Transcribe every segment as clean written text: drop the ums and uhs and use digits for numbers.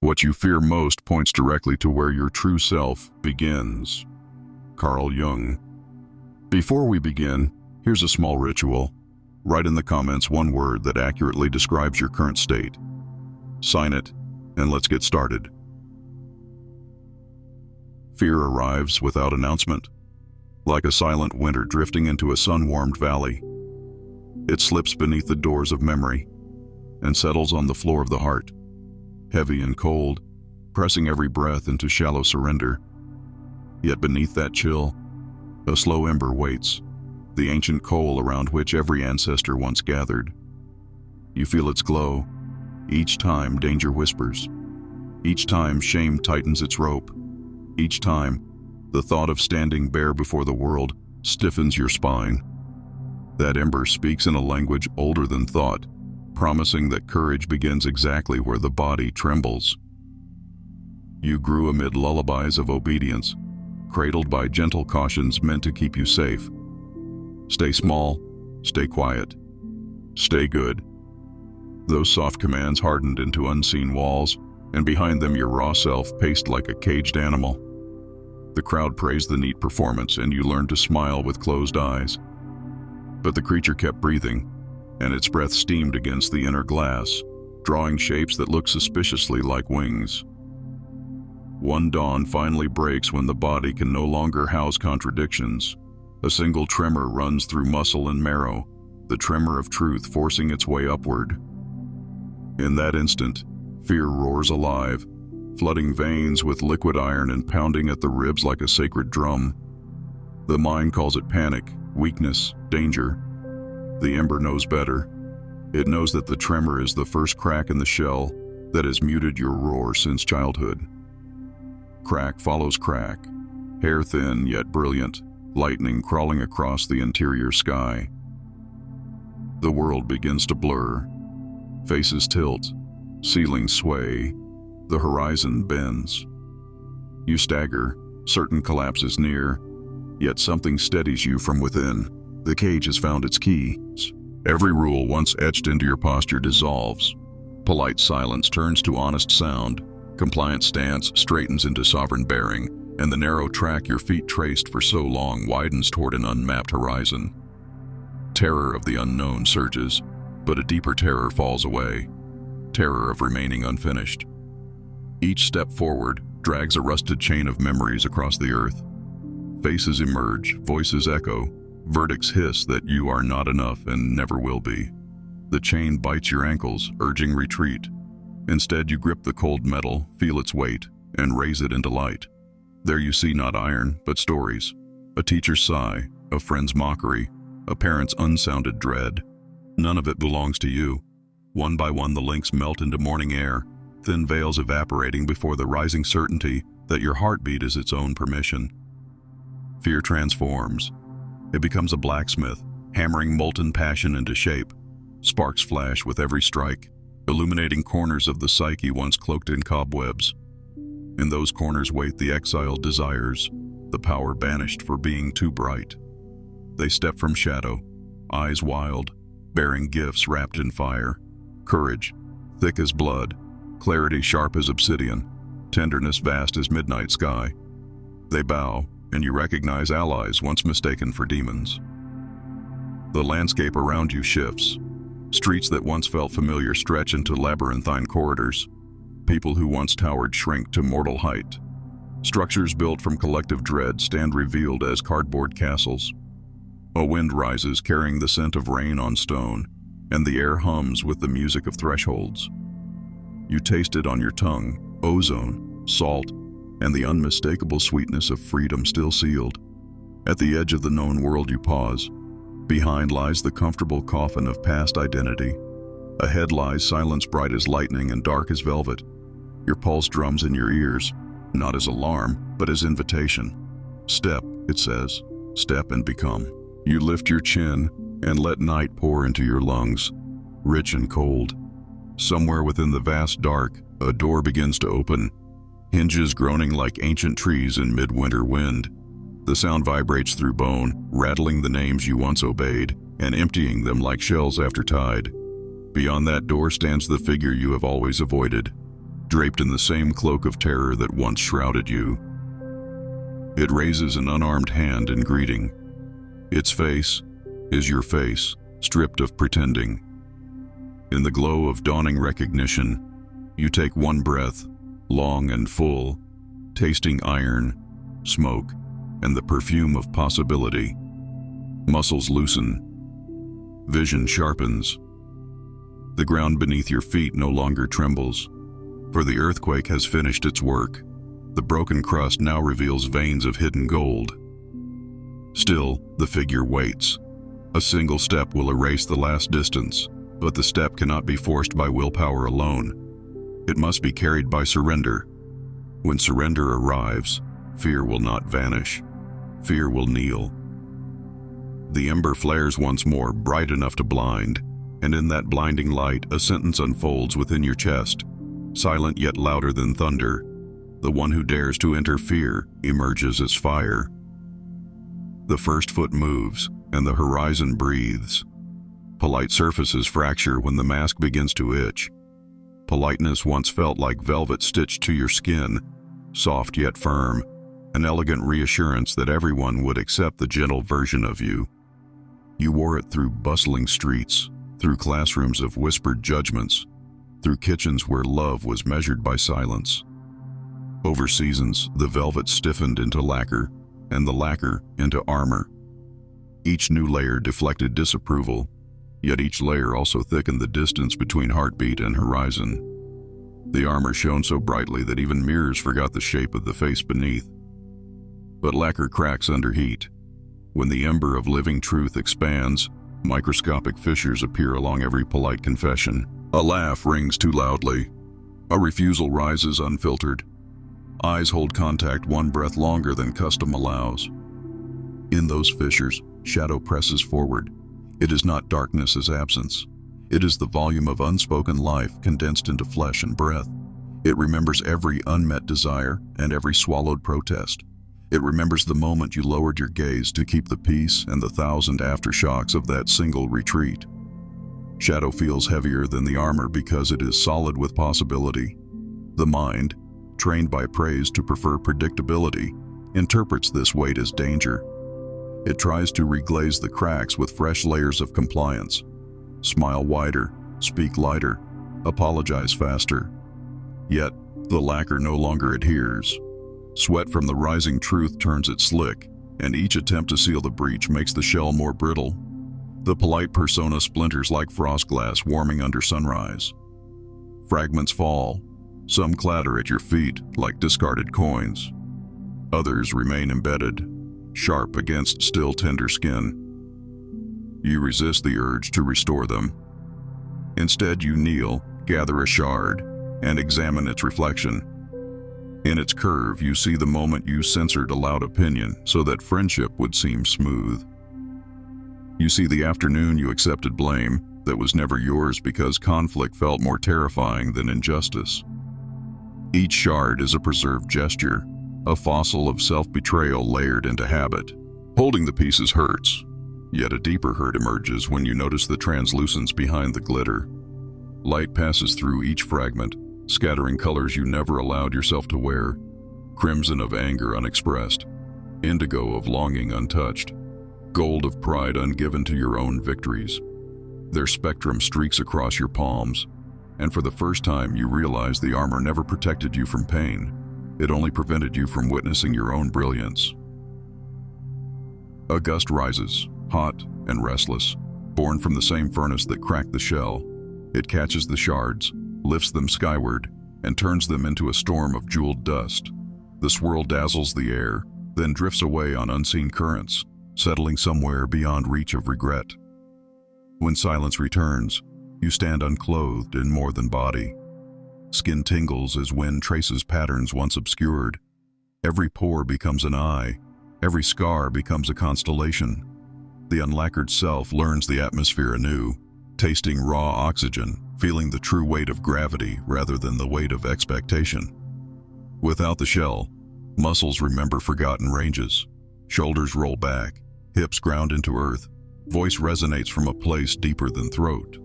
What you fear most points directly to where your true self begins. Carl Jung. Before we begin, here's a small ritual. Write in the comments one word that accurately describes your current state. Sign it, and let's get started. Fear arrives without announcement, like a silent winter drifting into a sun-warmed valley. It slips beneath the doors of memory and settles on the floor of the heart, heavy and cold, pressing every breath into shallow surrender. Yet beneath that chill, a slow ember waits, the ancient coal around which every ancestor once gathered. You feel its glow, each time danger whispers, each time shame tightens its rope, each time the thought of standing bare before the world stiffens your spine. That ember speaks in a language older than thought, promising that courage begins exactly where the body trembles. You grew amid lullabies of obedience, cradled by gentle cautions meant to keep you safe. Stay small, stay quiet, stay good. Those soft commands hardened into unseen walls, and behind them your raw self paced like a caged animal. The crowd praised the neat performance, and you learned to smile with closed eyes. But the creature kept breathing, and its breath steamed against the inner glass, drawing shapes that looked suspiciously like wings. One dawn finally breaks when the body can no longer house contradictions. A single tremor runs through muscle and marrow, the tremor of truth forcing its way upward. In that instant, fear roars alive, flooding veins with liquid iron and pounding at the ribs like a sacred drum. The mind calls it panic, weakness, danger. The ember knows better. It knows that the tremor is the first crack in the shell that has muted your roar since childhood. Crack follows crack, hair thin yet brilliant, lightning crawling across the interior sky. The world begins to blur. Faces tilt, ceilings sway, the horizon bends. You stagger, certain collapse is near, yet something steadies you from within. The cage has found its key. Every rule once etched into your posture dissolves. Polite silence turns to honest sound. Compliant stance straightens into sovereign bearing, and the narrow track your feet traced for so long widens toward an unmapped horizon. Terror of the unknown surges, but a deeper terror falls away. Terror of remaining unfinished. Each step forward drags a rusted chain of memories across the earth. Faces emerge, voices echo, verdicts hiss that you are not enough and never will be. The chain bites your ankles, urging retreat. Instead, you grip the cold metal, feel its weight, and raise it into light. There you see not iron, but stories. A teacher's sigh, a friend's mockery, a parent's unsounded dread. None of it belongs to you. One by one the links melt into morning air, thin veils evaporating before the rising certainty that your heartbeat is its own permission. Fear transforms. It becomes a blacksmith, hammering molten passion into shape. Sparks flash with every strike, illuminating corners of the psyche once cloaked in cobwebs. In those corners wait the exiled desires, the power banished for being too bright. They step from shadow, eyes wild, bearing gifts wrapped in fire. Courage, thick as blood, clarity sharp as obsidian, tenderness vast as midnight sky. They bow, and you recognize allies once mistaken for demons. The landscape around you shifts. Streets that once felt familiar stretch into labyrinthine corridors. People who once towered shrink to mortal height. Structures built from collective dread stand revealed as cardboard castles. A wind rises carrying the scent of rain on stone, and the air hums with the music of thresholds. You taste it on your tongue, ozone, salt, and the unmistakable sweetness of freedom still sealed. At the edge of the known world you pause. Behind lies the comfortable coffin of past identity. Ahead lies silence bright as lightning and dark as velvet. Your pulse drums in your ears, not as alarm, but as invitation. Step, it says, step and become. You lift your chin and let night pour into your lungs, rich and cold. Somewhere within the vast dark, a door begins to open, hinges groaning like ancient trees in midwinter wind. The sound vibrates through bone, rattling the names you once obeyed and emptying them like shells after tide. Beyond that door stands the figure you have always avoided. draped in the same cloak of terror that once shrouded you. It raises an unarmed hand in greeting. Its face is your face, stripped of pretending. In the glow of dawning recognition, you take one breath, long and full, tasting iron, smoke, and the perfume of possibility. Muscles loosen. Vision sharpens. The ground beneath your feet no longer trembles, for the earthquake has finished its work. The broken crust now reveals veins of hidden gold. Still, the figure waits. A single step will erase the last distance, but the step cannot be forced by willpower alone. It must be carried by surrender. When surrender arrives, fear will not vanish. Fear will kneel. The ember flares once more, bright enough to blind, and in that blinding light, a sentence unfolds within your chest, silent yet louder than thunder. The one who dares to enter fear emerges as fire. The first foot moves, and the horizon breathes. Polite surfaces fracture when the mask begins to itch. Politeness once felt like velvet stitched to your skin, soft yet firm, an elegant reassurance that everyone would accept the gentle version of you. You wore it through bustling streets, through classrooms of whispered judgments, through kitchens where love was measured by silence. Over seasons, the velvet stiffened into lacquer, and the lacquer into armor. Each new layer deflected disapproval, yet each layer also thickened the distance between heartbeat and horizon. The armor shone so brightly that even mirrors forgot the shape of the face beneath. But lacquer cracks under heat. When the ember of living truth expands, microscopic fissures appear along every polite confession. A laugh rings too loudly. A refusal rises unfiltered. Eyes hold contact one breath longer than custom allows. In those fissures, shadow presses forward. It is not darkness as absence. It is the volume of unspoken life condensed into flesh and breath. It remembers every unmet desire and every swallowed protest. It remembers the moment you lowered your gaze to keep the peace and the thousand aftershocks of that single retreat. Shadow feels heavier than the armor because it is solid with possibility. The mind, trained by praise to prefer predictability, interprets this weight as danger. It tries to reglaze the cracks with fresh layers of compliance. Smile wider, speak lighter, apologize faster. Yet, the lacquer no longer adheres. Sweat from the rising truth turns it slick, and each attempt to seal the breach makes the shell more brittle. The polite persona splinters like frost glass warming under sunrise. Fragments fall. Some clatter at your feet like discarded coins. Others remain embedded, sharp against still tender skin. You resist the urge to restore them. Instead, you kneel, gather a shard, and examine its reflection. In its curve, you see the moment you censored a loud opinion so that friendship would seem smooth. You see the afternoon you accepted blame that was never yours because conflict felt more terrifying than injustice. Each shard is a preserved gesture, a fossil of self-betrayal layered into habit. Holding the pieces hurts, yet a deeper hurt emerges when you notice the translucence behind the glitter. Light passes through each fragment, scattering colors you never allowed yourself to wear: crimson of anger unexpressed, indigo of longing untouched, gold of pride ungiven to your own victories. Their spectrum streaks across your palms, and for the first time you realize the armor never protected you from pain. It only prevented you from witnessing your own brilliance. A gust rises, hot and restless, born from the same furnace that cracked the shell. It catches the shards, lifts them skyward, and turns them into a storm of jeweled dust. The swirl dazzles the air, then drifts away on unseen currents, settling somewhere beyond reach of regret. When silence returns, you stand unclothed in more than body. Skin tingles as wind traces patterns once obscured. Every pore becomes an eye. Every scar becomes a constellation. The unlacquered self learns the atmosphere anew, tasting raw oxygen, feeling the true weight of gravity rather than the weight of expectation. Without the shell, muscles remember forgotten ranges. Shoulders roll back, hips ground into earth, voice resonates from a place deeper than throat.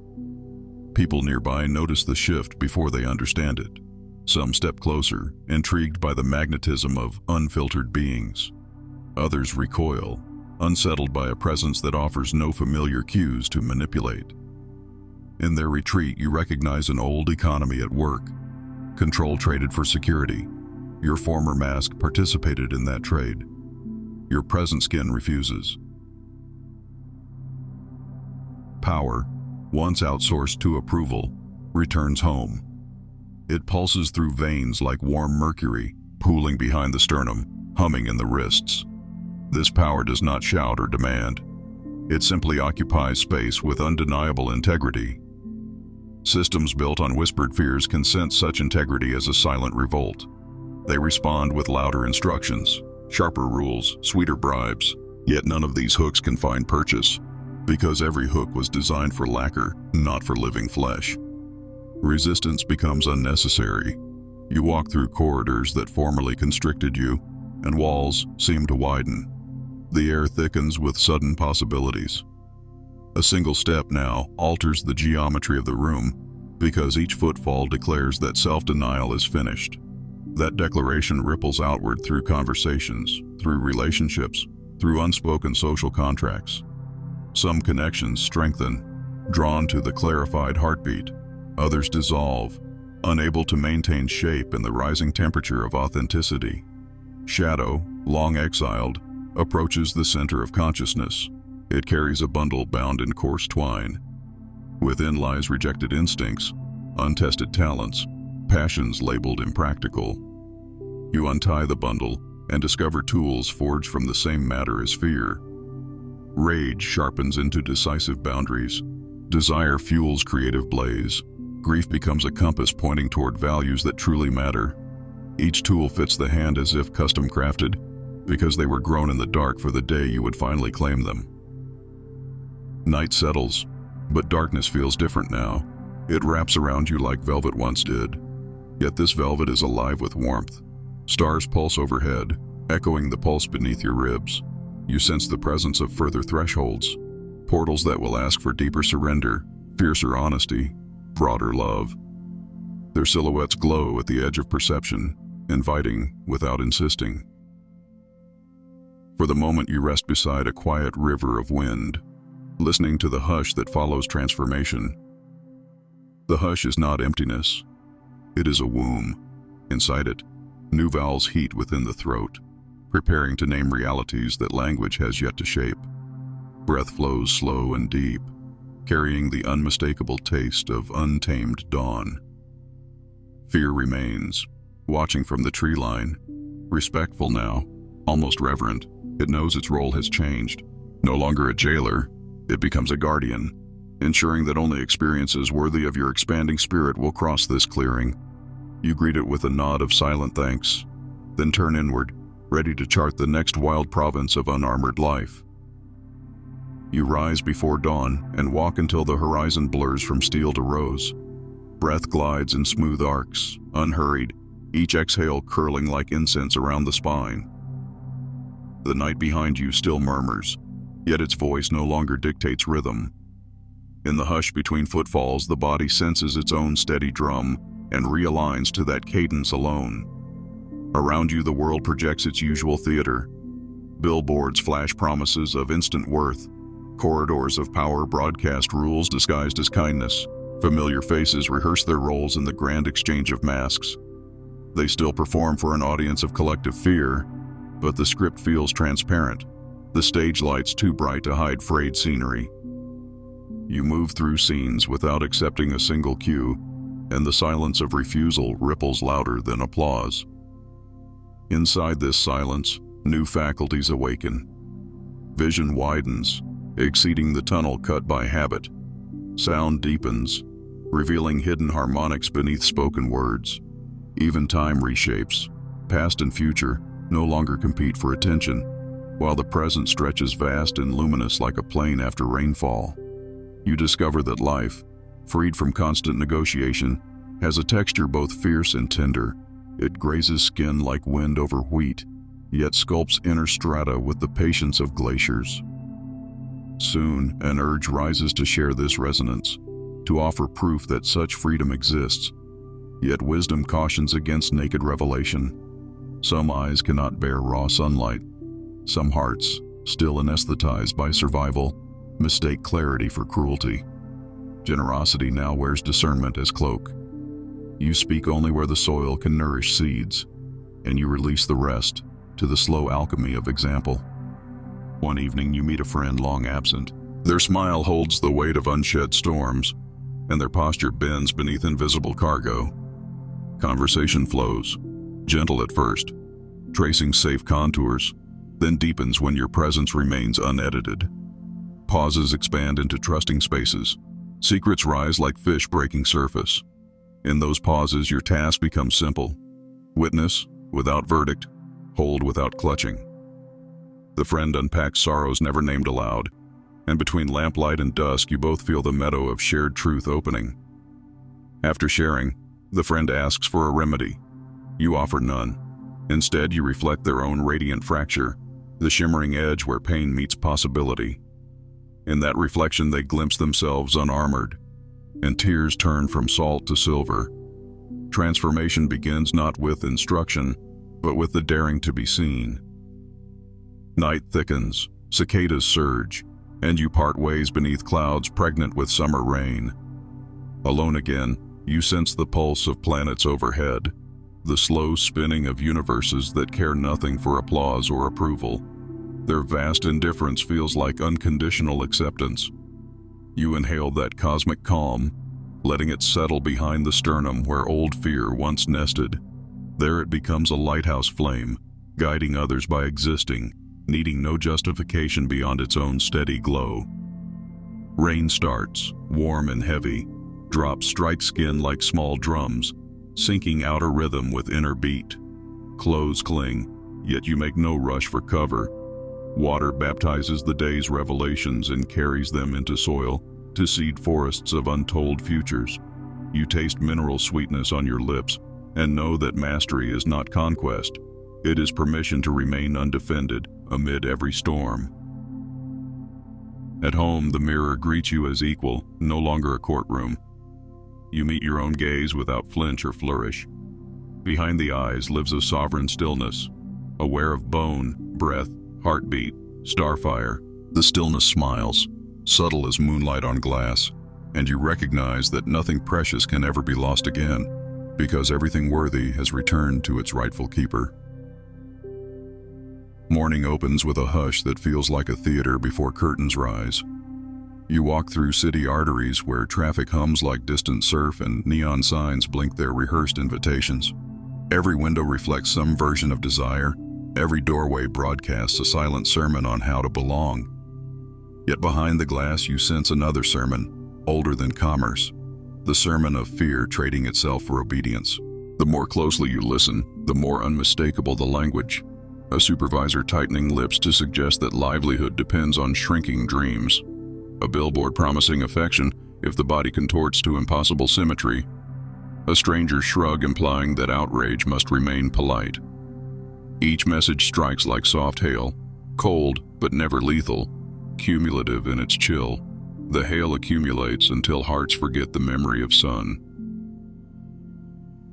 People nearby notice the shift before they understand it. Some step closer, intrigued by the magnetism of unfiltered beings. Others recoil, unsettled by a presence that offers no familiar cues to manipulate. In their retreat, you recognize an old economy at work. Control traded for security. Your former mask participated in that trade. Your present skin refuses. Power, once outsourced to approval, returns home. It pulses through veins like warm mercury, pooling behind the sternum, humming in the wrists. This power does not shout or demand. It simply occupies space with undeniable integrity. Systems built on whispered fears can sense such integrity as a silent revolt. They respond with louder instructions, sharper rules, sweeter bribes. Yet none of these hooks can find purchase, because every hook was designed for lacquer, not for living flesh. Resistance becomes unnecessary. You walk through corridors that formerly constricted you, and walls seem to widen. The air thickens with sudden possibilities. A single step now alters the geometry of the room, because each footfall declares that self-denial is finished. That declaration ripples outward through conversations, through relationships, through unspoken social contracts. Some connections strengthen, drawn to the clarified heartbeat. Others dissolve, unable to maintain shape in the rising temperature of authenticity. Shadow, long exiled, approaches the center of consciousness. It carries a bundle bound in coarse twine. Within lies rejected instincts, untested talents, passions labeled impractical. You untie the bundle and discover tools forged from the same matter as fear. Rage sharpens into decisive boundaries. Desire fuels creative blaze. Grief becomes a compass pointing toward values that truly matter. Each tool fits the hand as if custom crafted, because they were grown in the dark for the day you would finally claim them. Night settles, but darkness feels different now. It wraps around you like velvet once did. Yet this velvet is alive with warmth. Stars pulse overhead, echoing the pulse beneath your ribs. You sense the presence of further thresholds, portals that will ask for deeper surrender, fiercer honesty, broader love. Their silhouettes glow at the edge of perception, inviting without insisting. For the moment you rest beside a quiet river of wind, listening to the hush that follows transformation. The hush is not emptiness. It is a womb. Inside it, new vowels heat within the throat, preparing to name realities that language has yet to shape. Breath flows slow and deep, carrying the unmistakable taste of untamed dawn. Fear remains, watching from the tree line, respectful now, almost reverent. It knows its role has changed. No longer a jailer, it becomes a guardian, ensuring that only experiences worthy of your expanding spirit will cross this clearing. You greet it with a nod of silent thanks, then turn inward, ready to chart the next wild province of unarmored life. You rise before dawn and walk until the horizon blurs from steel to rose. Breath glides in smooth arcs, unhurried, each exhale curling like incense around the spine. The night behind you still murmurs, yet its voice no longer dictates rhythm. In the hush between footfalls, the body senses its own steady drum and realigns to that cadence alone. Around you, the world projects its usual theater. Billboards flash promises of instant worth. Corridors of power broadcast rules disguised as kindness. Familiar faces rehearse their roles in the grand exchange of masks. They still perform for an audience of collective fear, but the script feels transparent, the stage lights too bright to hide frayed scenery. You move through scenes without accepting a single cue, and the silence of refusal ripples louder than applause. Inside this silence, new faculties awaken. Vision widens, exceeding the tunnel cut by habit. Sound deepens, revealing hidden harmonics beneath spoken words. Even time reshapes. Past and future no longer compete for attention, while the present stretches vast and luminous like a plain after rainfall. You discover that life, freed from constant negotiation, has a texture both fierce and tender. It grazes skin like wind over wheat, yet sculpts inner strata with the patience of glaciers. Soon, an urge rises to share this resonance, to offer proof that such freedom exists. Yet wisdom cautions against naked revelation. Some eyes cannot bear raw sunlight. Some hearts, still anesthetized by survival, mistake clarity for cruelty. Generosity now wears discernment as cloak. You speak only where the soil can nourish seeds, and you release the rest to the slow alchemy of example. One evening you meet a friend long absent. Their smile holds the weight of unshed storms, and their posture bends beneath invisible cargo. Conversation flows, gentle at first, tracing safe contours, then deepens when your presence remains unedited. Pauses expand into trusting spaces. Secrets rise like fish breaking surface. In those pauses, your task becomes simple. Witness without verdict, hold without clutching. The friend unpacks sorrows never named aloud, and between lamplight and dusk you both feel the meadow of shared truth opening. After sharing, the friend asks for a remedy. You offer none. Instead, you reflect their own radiant fracture, the shimmering edge where pain meets possibility. In that reflection, they glimpse themselves unarmored, and tears turn from salt to silver. Transformation begins not with instruction, but with the daring to be seen. Night thickens, cicadas surge, and you part ways beneath clouds pregnant with summer rain. Alone again, you sense the pulse of planets overhead, the slow spinning of universes that care nothing for applause or approval. Their vast indifference feels like unconditional acceptance. You inhale that cosmic calm, letting it settle behind the sternum where old fear once nested. There it becomes a lighthouse flame, guiding others by existing, needing no justification beyond its own steady glow. Rain starts, warm and heavy. Drops strike skin like small drums, syncing outer rhythm with inner beat. Clothes cling, yet you make no rush for cover. Water baptizes the day's revelations and carries them into soil to seed forests of untold futures. You taste mineral sweetness on your lips and know that mastery is not conquest. It is permission to remain undefended amid every storm. At home, the mirror greets you as equal, no longer a courtroom. You meet your own gaze without flinch or flourish. Behind the eyes lives a sovereign stillness, aware of bone, breath, heartbeat, starfire. The stillness smiles, subtle as moonlight on glass, and you recognize that nothing precious can ever be lost again, because everything worthy has returned to its rightful keeper. Morning opens with a hush that feels like a theater before curtains rise. You walk through city arteries where traffic hums like distant surf and neon signs blink their rehearsed invitations. Every window reflects some version of desire. Every doorway broadcasts a silent sermon on how to belong. Yet behind the glass you sense another sermon, older than commerce. The sermon of fear trading itself for obedience. The more closely you listen, the more unmistakable the language. A supervisor tightening lips to suggest that livelihood depends on shrinking dreams. A billboard promising affection if the body contorts to impossible symmetry. A stranger's shrug implying that outrage must remain polite. Each message strikes like soft hail, cold but never lethal, cumulative in its chill. The hail accumulates until hearts forget the memory of sun.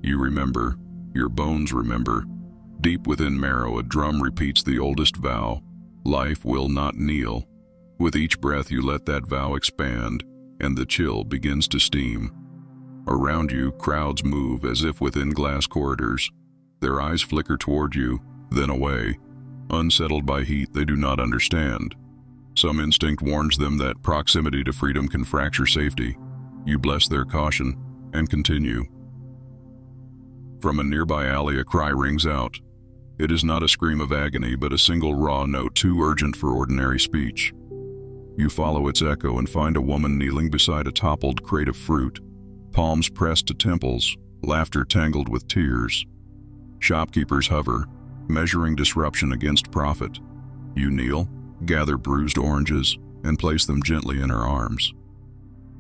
You remember, your bones remember. Deep within marrow, a drum repeats the oldest vow: life will not kneel. With each breath you let that vow expand, and the chill begins to steam. Around you, crowds move as if within glass corridors. Their eyes flicker toward you, then away. Unsettled by heat they do not understand. Some instinct warns them that proximity to freedom can fracture safety. You bless their caution and continue. From a nearby alley a cry rings out. It is not a scream of agony, but a single raw note too urgent for ordinary speech. You follow its echo and find a woman kneeling beside a toppled crate of fruit, palms pressed to temples, laughter tangled with tears. Shopkeepers hover, measuring disruption against profit. You kneel, gather bruised oranges, and place them gently in her arms.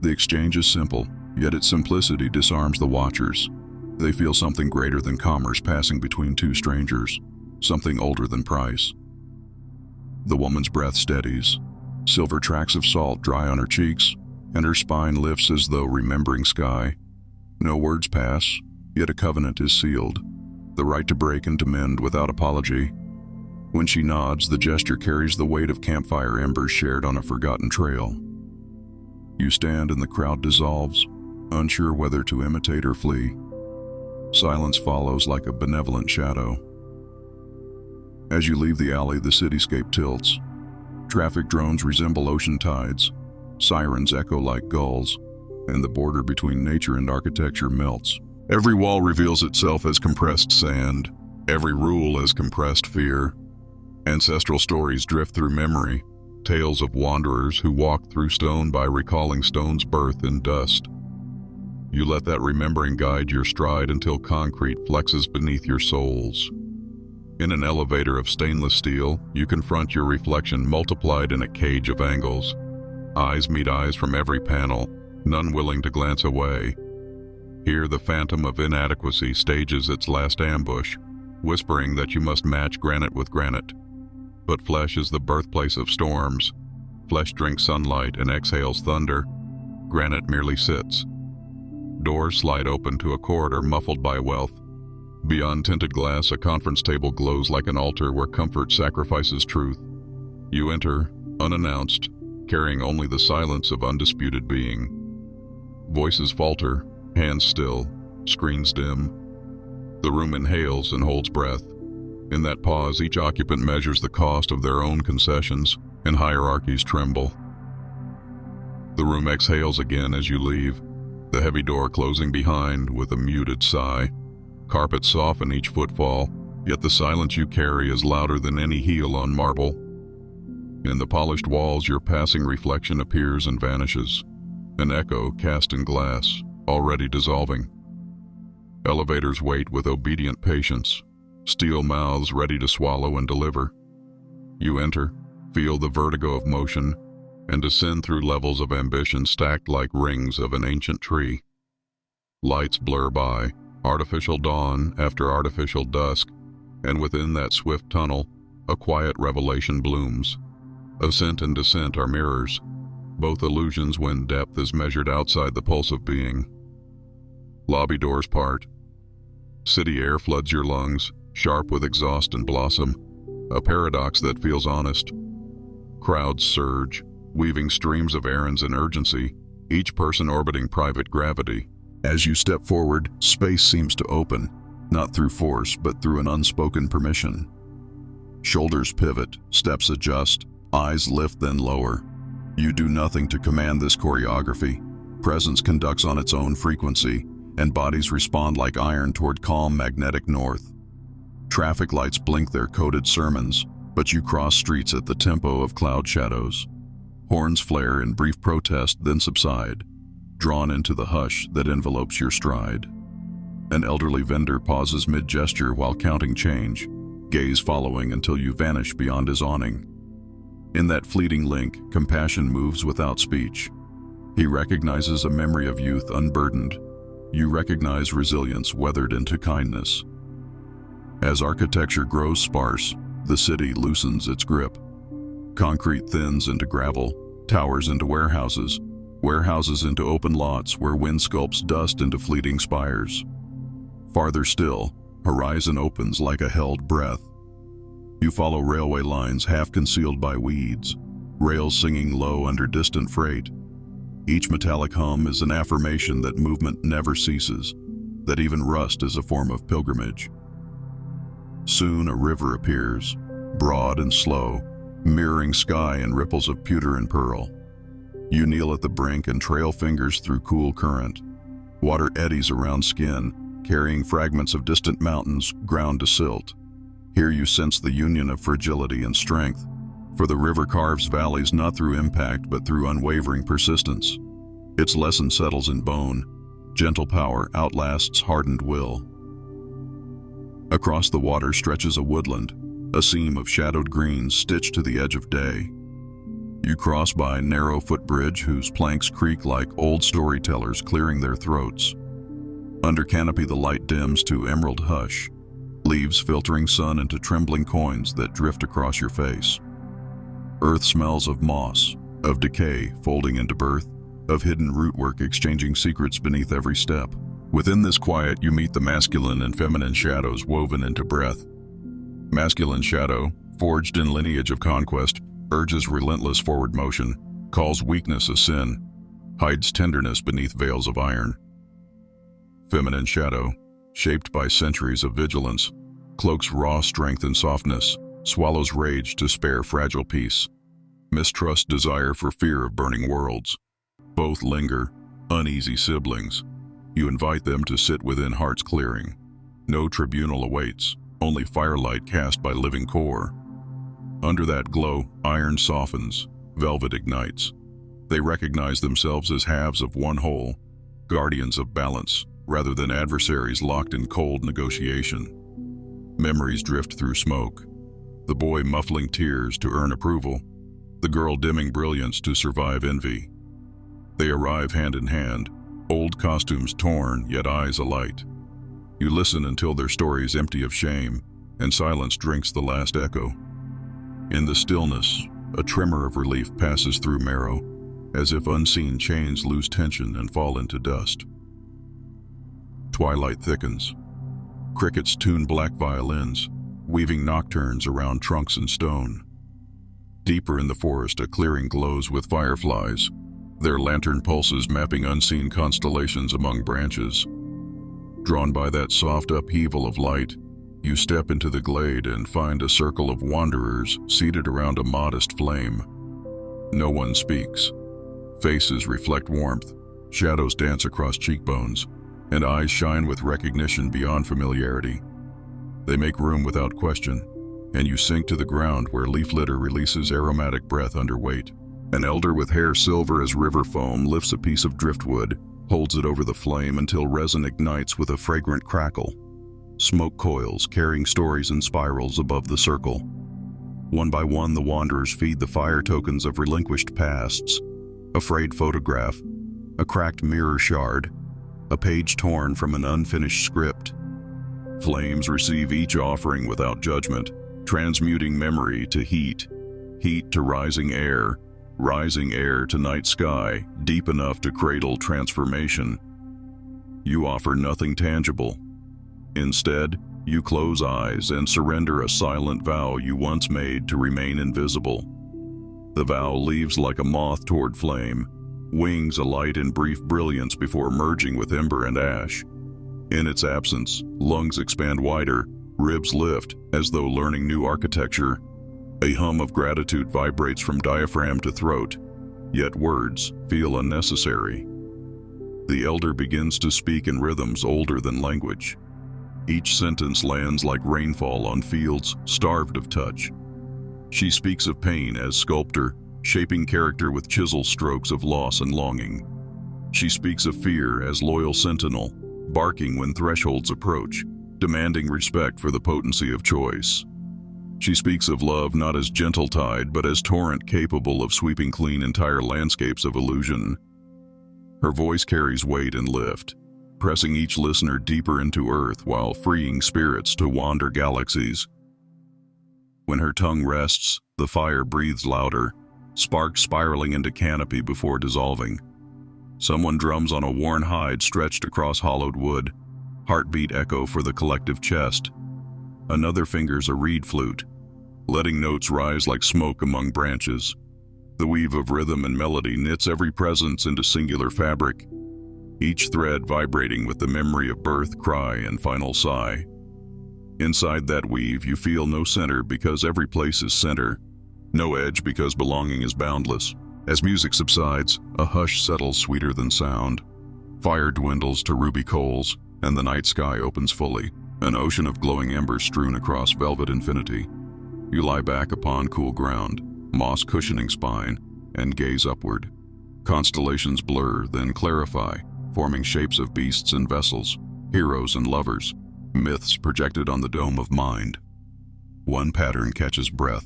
The exchange is simple, yet its simplicity disarms the watchers. They feel something greater than commerce passing between two strangers, something older than price. The woman's breath steadies. Silver tracks of salt dry on her cheeks, and her spine lifts as though remembering sky. No words pass, Yet a covenant is sealed, the right to break and to mend without apology. When she nods, the gesture carries the weight of campfire embers shared on a forgotten trail. You stand and the crowd dissolves, unsure whether to imitate or flee. Silence follows like a benevolent shadow. As you leave the alley, the cityscape tilts. Traffic drones resemble ocean tides, sirens echo like gulls, and the border between nature and architecture melts. Every wall reveals itself as compressed sand, every rule as compressed fear. Ancestral stories drift through memory, tales of wanderers who walked through stone by recalling stone's birth in dust. You let that remembering guide your stride until concrete flexes beneath your soles. In an elevator of stainless steel, you confront your reflection multiplied in a cage of angles. Eyes meet eyes from every panel, none willing to glance away. Here the phantom of inadequacy stages its last ambush, whispering that you must match granite with granite. But flesh is the birthplace of storms. Flesh drinks sunlight and exhales thunder. Granite merely sits. Doors slide open to a corridor muffled by wealth. Beyond tinted glass, a conference table glows like an altar where comfort sacrifices truth. You enter, unannounced, carrying only the silence of undisputed being. Voices falter, hands still, screens dim. The room inhales and holds breath. In that pause, each occupant measures the cost of their own concessions, and hierarchies tremble. The room exhales again as you leave, the heavy door closing behind with a muted sigh. Carpets soften each footfall, yet the silence you carry is louder than any heel on marble. In the polished walls, your passing reflection appears and vanishes, an echo cast in glass, already dissolving. Elevators wait with obedient patience, steel mouths ready to swallow and deliver. You enter, feel the vertigo of motion, and descend through levels of ambition stacked like rings of an ancient tree. Lights blur by, artificial dawn after artificial dusk, and within that swift tunnel, a quiet revelation blooms. Ascent and descent are mirrors, both illusions when depth is measured outside the pulse of being. Lobby doors part. City air floods your lungs, sharp with exhaust and blossom, a paradox that feels honest. Crowds surge, weaving streams of errands and urgency, each person orbiting private gravity. As you step forward, space seems to open, not through force, but through an unspoken permission. Shoulders pivot, steps adjust, eyes lift then lower. You do nothing to command this choreography. Presence conducts on its own frequency, and bodies respond like iron toward calm magnetic north. Traffic lights blink their coded sermons, but you cross streets at the tempo of cloud shadows. Horns flare in brief protest, then subside, drawn into the hush that envelopes your stride. An elderly vendor pauses mid-gesture while counting change, gaze following until you vanish beyond his awning. In that fleeting link, compassion moves without speech. He recognizes a memory of youth unburdened. You recognize resilience weathered into kindness. As architecture grows sparse, the city loosens its grip. Concrete thins into gravel, towers into warehouses, warehouses into open lots where wind sculpts dust into fleeting spires. Farther still, horizon opens like a held breath. You follow railway lines half concealed by weeds, rails singing low under distant freight. Each metallic hum is an affirmation that movement never ceases, that even rust is a form of pilgrimage. Soon a river appears, broad and slow, mirroring sky in ripples of pewter and pearl. You kneel at the brink and trail fingers through cool current. Water eddies around skin, carrying fragments of distant mountains ground to silt. Here you sense the union of fragility and strength, for the river carves valleys not through impact but through unwavering persistence. Its lesson settles in bone. Gentle power outlasts hardened will. Across the water stretches a woodland, a seam of shadowed greens stitched to the edge of day. You cross by a narrow footbridge whose planks creak like old storytellers clearing their throats. Under canopy the light dims to emerald hush, leaves filtering sun into trembling coins that drift across your face. Earth smells of moss, of decay folding into birth, of hidden rootwork exchanging secrets beneath every step. Within this quiet, you meet the masculine and feminine shadows woven into breath. Masculine shadow, forged in lineage of conquest, urges relentless forward motion, calls weakness a sin, hides tenderness beneath veils of iron. Feminine shadow, shaped by centuries of vigilance, cloaks raw strength and softness, swallows rage to spare fragile peace, mistrust desire for fear of burning worlds. Both linger, uneasy siblings. You invite them to sit within heart's clearing. No tribunal awaits, only firelight cast by living core. Under that glow, iron softens, velvet ignites. They recognize themselves as halves of one whole, guardians of balance, rather than adversaries locked in cold negotiation. Memories drift through smoke. The boy muffling tears to earn approval, the girl dimming brilliance to survive envy. They arrive hand in hand, old costumes torn, yet eyes alight. You listen until their stories empty of shame, and silence drinks the last echo. In the stillness, a tremor of relief passes through marrow, as if unseen chains lose tension and fall into dust. Twilight thickens. Crickets tune black violins, weaving nocturnes around trunks and stone. Deeper in the forest, a clearing glows with fireflies, their lantern pulses mapping unseen constellations among branches. Drawn by that soft upheaval of light, you step into the glade and find a circle of wanderers seated around a modest flame. No one speaks. Faces reflect warmth, shadows dance across cheekbones, and eyes shine with recognition beyond familiarity. They make room without question, and you sink to the ground where leaf litter releases aromatic breath under weight. An elder with hair silver as river foam lifts a piece of driftwood, holds it over the flame until resin ignites with a fragrant crackle. Smoke coils, carrying stories in spirals above the circle. One by one, the wanderers feed the fire tokens of relinquished pasts. A frayed photograph, a cracked mirror shard, a page torn from an unfinished script. Flames receive each offering without judgment, transmuting memory to heat, heat to rising air to night sky, deep enough to cradle transformation. You offer nothing tangible. Instead, you close eyes and surrender a silent vow you once made to remain invisible. The vow leaves like a moth toward flame, wings alight in brief brilliance before merging with ember and ash. In its absence, lungs expand wider, ribs lift as though learning new architecture. A hum of gratitude vibrates from diaphragm to throat, yet words feel unnecessary. The elder begins to speak in rhythms older than language. Each sentence lands like rainfall on fields starved of touch. She speaks of pain as sculptor, shaping character with chisel strokes of loss and longing. She speaks of fear as loyal sentinel, barking when thresholds approach, demanding respect for the potency of choice. She speaks of love not as gentle tide, but as torrent capable of sweeping clean entire landscapes of illusion. Her voice carries weight and lift, pressing each listener deeper into earth while freeing spirits to wander galaxies. When her tongue rests, the fire breathes louder, sparks spiraling into canopy before dissolving. Someone drums on a worn hide stretched across hollowed wood, heartbeat echo for the collective chest. Another fingers a reed flute, letting notes rise like smoke among branches. The weave of rhythm and melody knits every presence into singular fabric, each thread vibrating with the memory of birth, cry, and final sigh. Inside that weave, you feel no center because every place is center, no edge because belonging is boundless. As music subsides, a hush settles sweeter than sound. Fire dwindles to ruby coals, and the night sky opens fully, an ocean of glowing embers strewn across velvet infinity. You lie back upon cool ground, moss cushioning spine, and gaze upward. Constellations blur, then clarify, forming shapes of beasts and vessels, heroes and lovers, myths projected on the dome of mind. One pattern catches breath,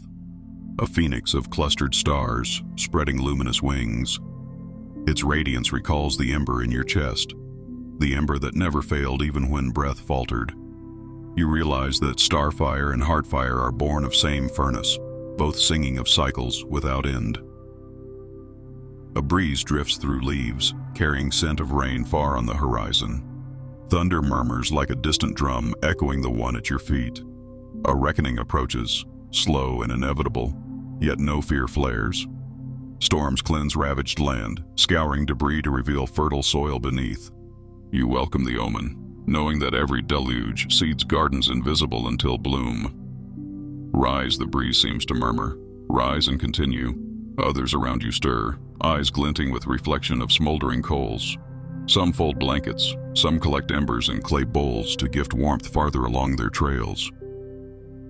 a phoenix of clustered stars, spreading luminous wings. Its radiance recalls the ember in your chest, the ember that never failed even when breath faltered. You realize that starfire and heartfire are born of same furnace, both singing of cycles without end. A breeze drifts through leaves, carrying scent of rain far on the horizon. Thunder murmurs like a distant drum, echoing the one at your feet. A reckoning approaches, slow and inevitable, yet no fear flares. Storms cleanse ravaged land, scouring debris to reveal fertile soil beneath. You welcome the omen, knowing that every deluge seeds gardens invisible until bloom. Rise, the breeze seems to murmur. Rise and continue. Others around you stir, eyes glinting with reflection of smoldering coals. Some fold blankets, some collect embers in clay bowls to gift warmth farther along their trails.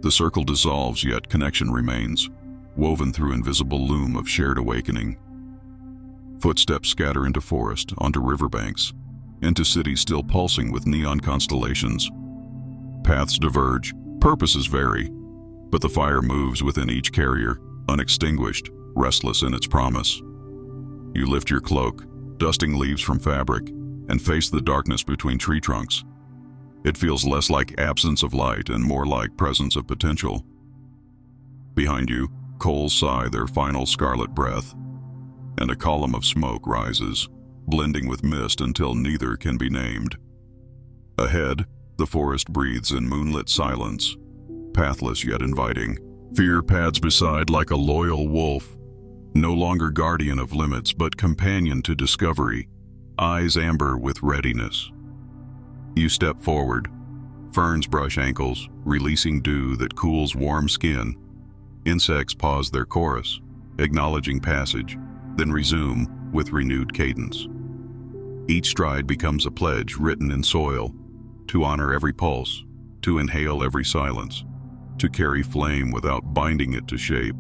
The circle dissolves, yet connection remains, woven through invisible loom of shared awakening. Footsteps scatter into forest, onto riverbanks, into cities still pulsing with neon constellations. Paths diverge, purposes vary, but the fire moves within each carrier, unextinguished, restless in its promise. You lift your cloak, dusting leaves from fabric, and face the darkness between tree trunks. It feels less like absence of light and more like presence of potential. Behind you, coals sigh their final scarlet breath, and a column of smoke rises, blending with mist until neither can be named. Ahead, the forest breathes in moonlit silence, pathless yet inviting. Fear pads beside like a loyal wolf, no longer guardian of limits but companion to discovery, eyes amber with readiness. You step forward. Ferns brush ankles, releasing dew that cools warm skin. Insects pause their chorus, acknowledging passage, then resume with renewed cadence. Each stride becomes a pledge written in soil, to honor every pulse, to inhale every silence, to carry flame without binding it to shape.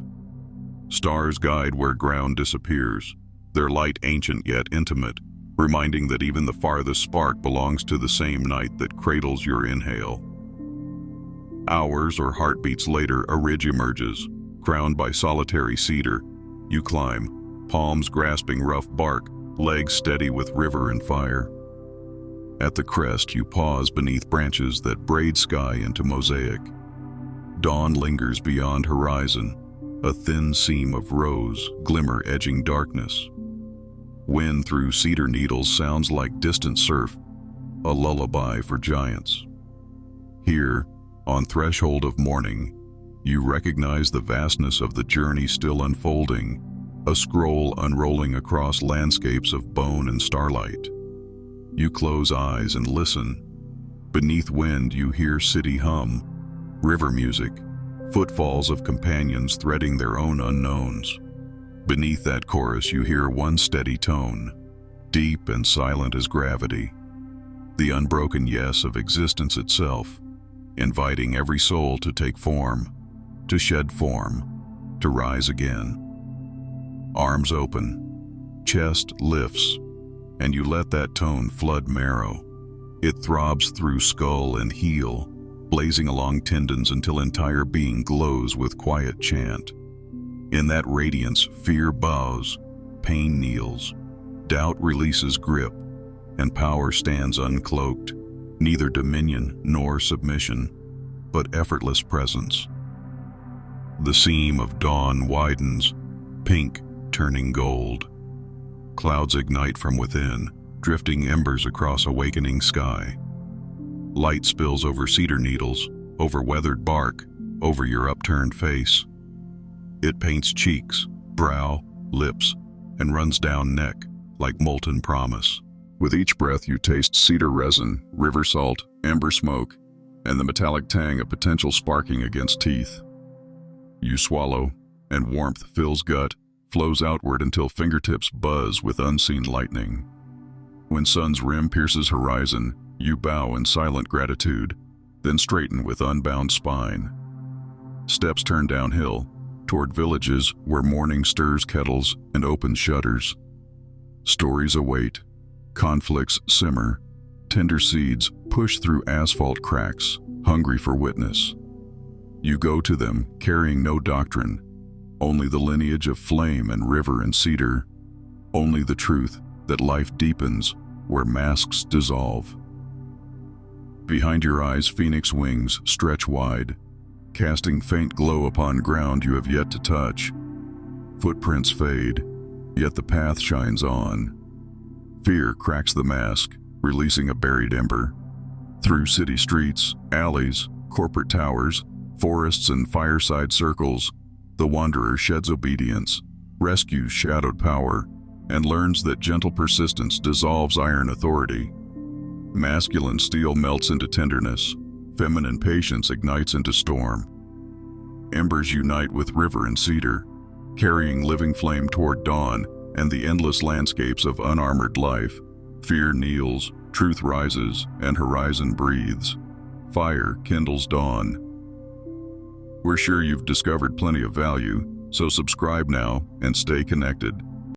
Stars guide where ground disappears, their light ancient yet intimate, reminding that even the farthest spark belongs to the same night that cradles your inhale. Hours or heartbeats later, a ridge emerges, crowned by solitary cedar. You climb, palms grasping rough bark, legs steady with river and fire. At the crest, you pause beneath branches that braid sky into mosaic. Dawn lingers beyond horizon, a thin seam of rose glimmer edging darkness. Wind through cedar needles sounds like distant surf, a lullaby for giants. Here, on threshold of morning, you recognize the vastness of the journey still unfolding, a scroll unrolling across landscapes of bone and starlight. You close eyes and listen. Beneath wind you hear city hum, river music, footfalls of companions threading their own unknowns. Beneath that chorus you hear one steady tone, deep and silent as gravity, the unbroken yes of existence itself, inviting every soul to take form, to shed form, to rise again. Arms open, chest lifts, and you let that tone flood marrow. It throbs through skull and heel, blazing along tendons until entire being glows with quiet chant. In that radiance, fear bows, pain kneels, doubt releases grip, and power stands uncloaked, neither dominion nor submission, but effortless presence. The seam of dawn widens, pink turning gold. Clouds ignite from within, drifting embers across awakening sky. Light spills over cedar needles, over weathered bark, over your upturned face. It paints cheeks, brow, lips, and runs down neck like molten promise. With each breath you taste cedar resin, river salt, amber smoke, and the metallic tang of potential sparking against teeth. You swallow, and warmth fills gut, flows outward until fingertips buzz with unseen lightning. When sun's rim pierces horizon, you bow in silent gratitude, then straighten with unbound spine. Steps turn downhill, toward villages where morning stirs kettles and opens shutters. Stories await, conflicts simmer, tender seeds push through asphalt cracks, hungry for witness. You go to them, carrying no doctrine, only the lineage of flame and river and cedar, only the truth that life deepens where masks dissolve. Behind your eyes, phoenix wings stretch wide, casting faint glow upon ground you have yet to touch. Footprints fade, yet the path shines on. Fear cracks the mask, releasing a buried ember, Through city streets, alleys, corporate towers, forests, and fireside circles, the wanderer sheds obedience, rescues shadowed power, and learns that gentle persistence dissolves iron authority. Masculine steel melts into tenderness, feminine patience ignites into storm. Embers unite with river and cedar, carrying living flame toward dawn and the endless landscapes of unarmored life. Fear kneels, truth rises, and horizon breathes. Fire kindles dawn. We're sure you've discovered plenty of value, so subscribe now and stay connected.